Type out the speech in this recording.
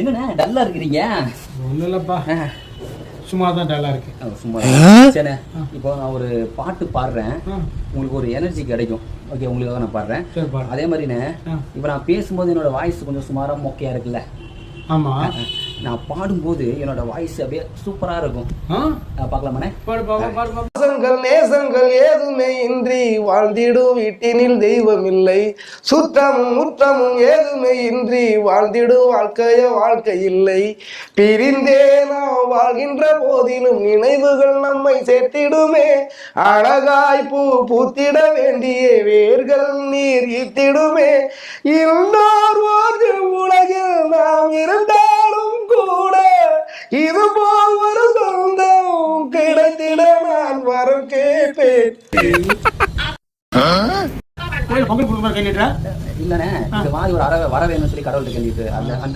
என்னண்ணே டல்லா இருக்கிறீங்க? ஒன்றும் இல்லைப்பா, சும்மா தான் டல்லா இருக்கு. சும்மா சரிண்ணே. இப்போ நான் ஒரு பாட்டு பாடுறேன், உங்களுக்கு ஒரு எனர்ஜி கிடைக்கும். ஓகே, உங்களுக்காக நான் பாடுறேன். அதே மாதிரிண்ணே, இப்போ நான் பேசும்போது என்னோட வாய்ஸ் கொஞ்சம் சுமாராக மொக்கையா இருக்குல்ல? ஆமா, நான் பாடும்போது என்னோட வாய்ஸ் அப்படியே சூப்பரா இருக்கும். பார்க்கலாமாண்ணே? நேசங்கள் ஏதுமே இன்றி வாழ்ந்திடும் வீட்டினில் தெய்வம் இல்லை. சுற்றமும் முற்றமும் ஏதுமே இன்றி வாழ்ந்திடும் வாழ்க்கை இல்லை. பிரிந்தே நாம் வாழ்கின்ற போதிலும் நினைவுகள் நம்மை சேர்த்திடுமே. அழகாய் பூ பூத்திட வேண்டிய வேர்கள் நீர் ஈத்திடுமே. இன்னொரு உலகில் நாம் இருந்தாலும் கூட இது போல் ஒரு சொந்தம் கிடைத்திட நான் வரம் கேட்பேன். பொங்கல் கொடுக்குற கையிட்டா இல்லண்ணே, இந்த மாதிரி ஒரு வர வேணும்னு சொல்லி கடவுள்கிட்ட கேள்விட்டு அந்த